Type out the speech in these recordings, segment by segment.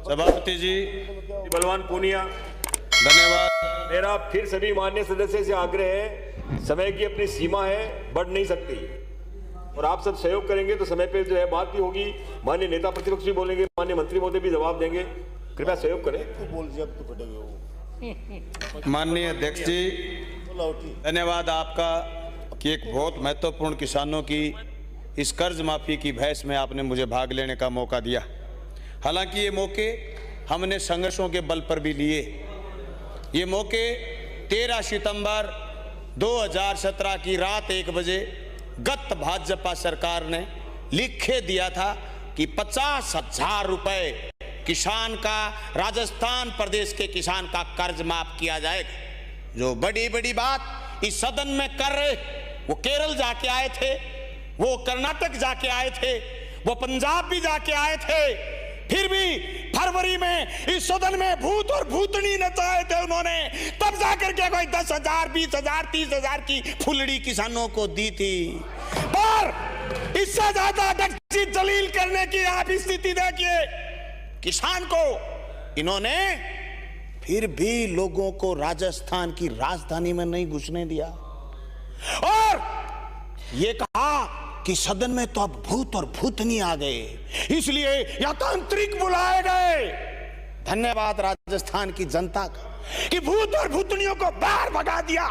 सभापति जी बलवान पूनिया, धन्यवाद। मेरा फिर सभी माननीय सदस्य से आग्रह है, समय की अपनी सीमा है, बढ़ नहीं सकती, और आप सब सहयोग करेंगे तो समय पे जो है बात भी होगी। माननीय नेता प्रतिपक्ष भी बोलेंगे, माननीय मंत्री महोदय भी जवाब देंगे। कृपया सहयोग करें। माननीय अध्यक्ष जी, धन्यवाद आपका कि एक बहुत महत्वपूर्ण किसानों की इस कर्ज माफी की बहस में आपने मुझे भाग लेने का मौका दिया। हालांकि ये मौके हमने संघर्षों के बल पर भी लिए। ये मौके 13 सितंबर 2017 की रात 1 बजे गत भाजपा सरकार ने लिख के दिया था कि 50,000 रुपए किसान का, राजस्थान प्रदेश के किसान का कर्ज माफ किया जाएगा। जो बड़ी बड़ी बात इस सदन में कर रहे, वो केरल जाके आए थे, वो कर्नाटक जाके आए थे, वो पंजाब भी जाके आए थे, फिर भी फरवरी में इस सदन में भूत और भूतनी नचाए थे उन्होंने, तब जाकर के कोई 10,000, 20,000, 30,000 की फुलड़ी किसानों को दी थी। पर इससे ज्यादा दलील करने की आप स्थिति देखिए, किसान को इन्होंने फिर भी लोगों को राजस्थान की राजधानी में नहीं घुसने दिया और ये कहा कि सदन में तो अब भूत और भूतनी आ गए, इसलिए यातांत्रिक बुलाए गए। धन्यवाद राजस्थान की जनता का कि भूत और भूतनियों को बाहर भगा दिया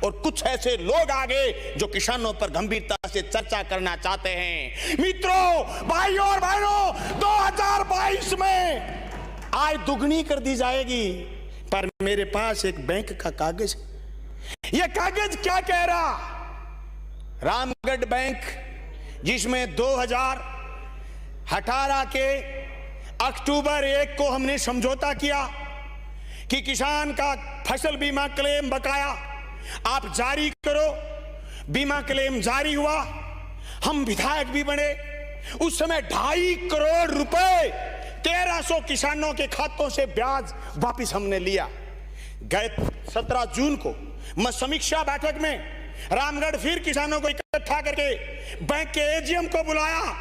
और कुछ ऐसे लोग आ गए जो किसानों पर गंभीरता से चर्चा करना चाहते हैं। मित्रों, भाइयों और बहनों, 2022 में आय दुगनी कर दी जाएगी, पर मेरे पास एक बैंक का कागज है। यह कागज क्या कह रहा? रामगढ़ बैंक, जिसमें 2018 के अक्टूबर 1 को हमने समझौता किया कि किसान का फसल बीमा क्लेम बकाया आप जारी करो, बीमा क्लेम जारी हुआ। हम विधायक भी बने, उस समय 2.5 करोड़ रुपए 1300 किसानों के खातों से ब्याज वापस हमने लिया। गए 17 जून को मैं समीक्षा बैठक में रामगढ़ फिर किसानों को इकट्ठा करके बैंक के एजीएम को बुलाया।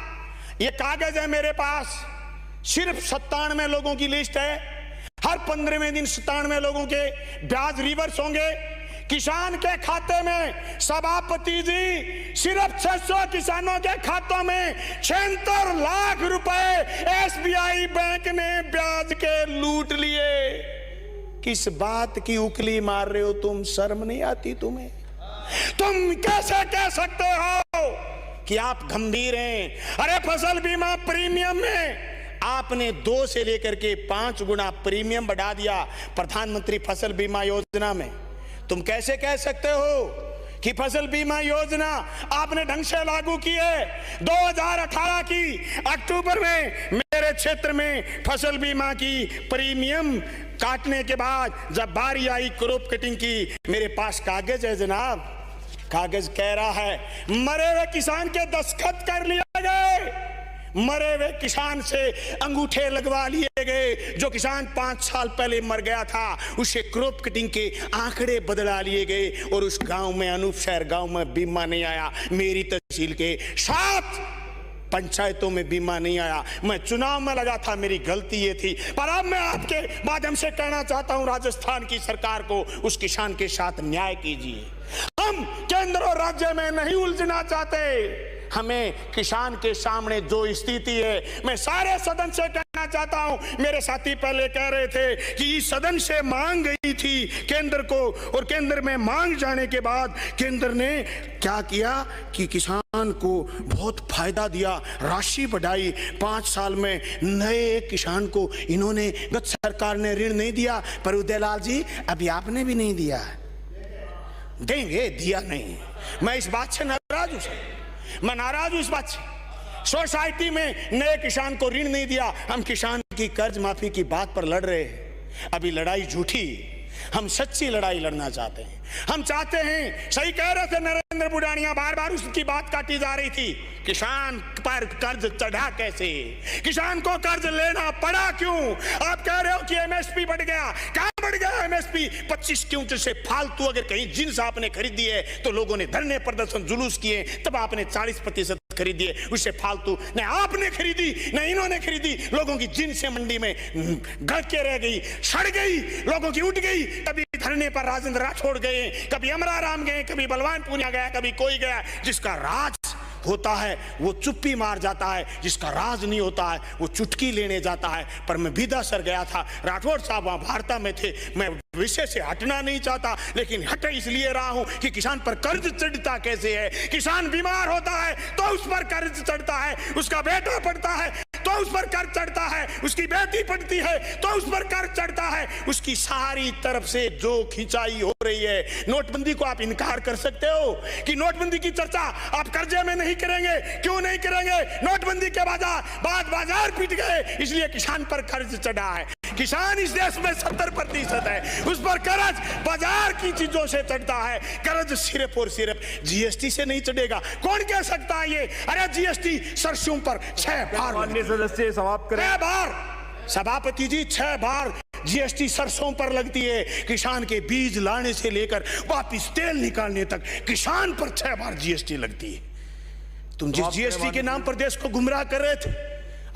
ये कागज है मेरे पास, सिर्फ 97 लोगों की लिस्ट है। हर 15वें दिन 97 लोगों के ब्याज रिवर्स होंगे किसान के खाते में। सभापति जी, सिर्फ 600 किसानों के खातों में 76 लाख रुपए एसबीआई बैंक ने ब्याज के लूट लिए। किस बात की उकली मार रहे हो तुम? शर्म नहीं आती तुम्हें? तुम कैसे कह सकते हो कि आप गंभीर हैं? अरे फसल बीमा प्रीमियम में आपने 2 से लेकर के 5 गुना प्रीमियम बढ़ा दिया प्रधानमंत्री फसल बीमा योजना में। तुम कैसे कह सकते हो कि फसल बीमा योजना आपने ढंग से लागू की है? 2018 की अक्टूबर में मेरे क्षेत्र में फसल बीमा की प्रीमियम काटने के बाद जब बारी आई क्रॉप कटिंग की, मेरे पास कागज है जनाब। कागज कह रहा है मरे हुए किसान के दस्तखत कर लिए गए, मरे हुए किसान से अंगूठे लगवा लिए गए। जो किसान 5 साल पहले मर गया था, उसे क्रॉप कटिंग के आंकड़े बदला लिए गए और उस गांव में, अनूप शहर गांव में बीमा नहीं आया। मेरी तहसील के 7 पंचायतों में बीमा नहीं आया। मैं चुनाव में लगा था, मेरी गलती ये थी। पर अब मैं आपके माध्यम से कहना चाहता हूं राजस्थान की सरकार को, उस किसान के साथ न्याय कीजिए। हम केंद्र और राज्य में नहीं उलझना चाहते। हमें किसान के सामने जो स्थिति है, मैं सारे सदन से कहना चाहता हूं, मेरे साथी पहले कह रहे थे कि इस सदन से मांग गई थी केंद्र को, और केंद्र में मांग जाने के बाद केंद्र ने क्या किया कि किसान को बहुत फायदा दिया, राशि बढ़ाई। 5 साल में नए किसान को इन्होंने, गत सरकार ने ऋण नहीं दिया, पर उदयलाल जी अभी आपने भी नहीं दिया। देंगे, दिया नहीं। मैं इस बात से नाराज हूं, मैं नाराज हूं इस बात से। सोसाइटी में नए किसान को ऋण नहीं दिया। हम किसान की कर्ज माफी की बात पर लड़ रहे हैं। अभी लड़ाई झूठी, हम सच्ची लड़ाई लड़ना चाहते हैं। हम चाहते हैं, सही कह रहे थे नरेंद्र बुढ़ानिया, बार बार उसकी बात काटी जा रही थी, किसान पर कर्ज चढ़ा कैसे, किसान को कर्ज लेना पड़ा क्यों? आप कह रहे हो कि एमएसपी बढ़ गया। कहां बढ़ गया एमएसपी? 25 क्विंटल से फालतू अगर कहीं जिन्स आपने खरीदी है तो लोगों ने धरने प्रदर्शन जुलूस किए, तब आपने 40% खरीदी है, उससे फालतू न आपने खरीदी न इन्होंने खरीदी। लोगों की जिनसे मंडी में गड़ के रह गई, सड़ गई, लोगों की उठ गई। कभी धरने पर राजेंद्र राठौड़ गए, कभी अमराराम गए, कभी बलवान पूनिया गया, कभी कोई गया। जिसका राज होता है वो चुप्पी मार जाता है, जिसका राज नहीं होता है वो चुटकी लेने जाता है। पर मैं विदा सर गया था, राठौड़ साहब वहां भारता में थे। मैं विषय से हटना नहीं चाहता, लेकिन हट इसलिए रहा हूं कि किसान पर कर्ज चढ़ता कैसे है। किसान बीमार होता है तो उस पर कर्ज चढ़ता है, उसका बेटा पढ़ता है तो उस पर कर्ज चढ़ता है, उसकी बेटी पढ़ती है तो उस पर कर्ज चढ़ता है। उसकी सारी तरफ से जो खिंचाई हो रही है। नोटबंदी को आप इनकार कर सकते हो कि नोटबंदी की चर्चा आप कर्जे में नहीं करेंगे? क्यों नहीं करेंगे? नोटबंदी के बाद बाजार पिट गए, इसलिए किसान पर कर्ज चढ़ा है। किसान इस देश में 70% है, उस पर कर्ज बाजार की चीजों से चढ़ता है। कर्ज सिर्फ और सिर्फ जीएसटी से नहीं चढ़ेगा। कौन कह सकता है ये? अरे जीएसटी सरसों पर 6 बार, माननीय सदस्य समाप्त करें। 6 बार सभापति जी, 6 बार जीएसटी सरसों पर लगती है। किसान के बीज लाने से लेकर वापिस तेल निकालने तक किसान पर 6 बार जीएसटी लगती है। तुम जिस जीएसटी के नाम पर देश को गुमराह कर रहे थे,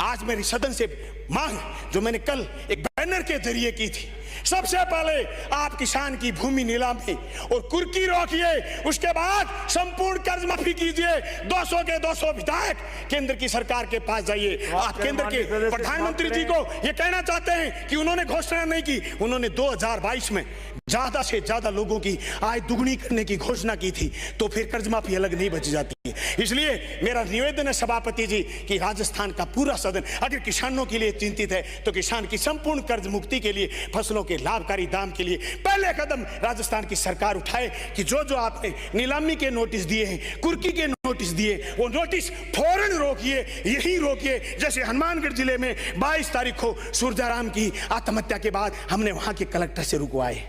आज मेरी सदन से मांग जो मैंने कल एक बैनर के जरिए की थी, सबसे पहले आप किसान की भूमि नीलामी और कुर्की रोकिए, उसके बाद संपूर्ण कर्ज माफी कीजिए। 200 के 200 विधायक केंद्र की सरकार के पास जाइए। आप केंद्र के प्रधानमंत्री जी को यह कहना चाहते हैं कि उन्होंने घोषणा नहीं की। उन्होंने 2022 में ज्यादा से ज्यादा लोगों की आय दुगनी करने की घोषणा की थी, तो फिर कर्ज माफी अलग नहीं बच जाती है। इसलिए मेरा निवेदन है सभापति जी कि राजस्थान का पूरा सदन अगर किसानों के लिए चिंतित है तो किसान की संपूर्ण कर्ज मुक्ति के लिए, फसलों के लाभकारी दाम के लिए पहले कदम राजस्थान की सरकार उठाए कि जो आपने नीलामी के नोटिस दिए हैं, कुर्की के नोटिस दिए, वो नोटिस फौरन रोकिए, यही रोकिए। जैसे हनुमानगढ़ जिले में 22 तारीख को सूरजाराम की आत्महत्या के बाद हमने वहां के कलेक्टर से रुकवाए,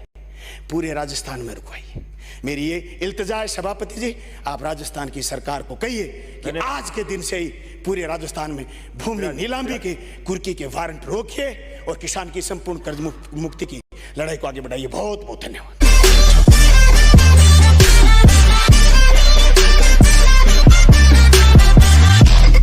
पूरे राजस्थान में रुकवाई। मेरी ये इल्तिजा है सभापति जी, आप राजस्थान की सरकार को कहिए कि आज के दिन से ही पूरे राजस्थान में भूमि नीलामी के कुर्की के वारंट रोकिए और किसान की संपूर्ण कर्ज मुक्ति की लड़ाई को आगे बढ़ाइए। बहुत बहुत धन्यवाद।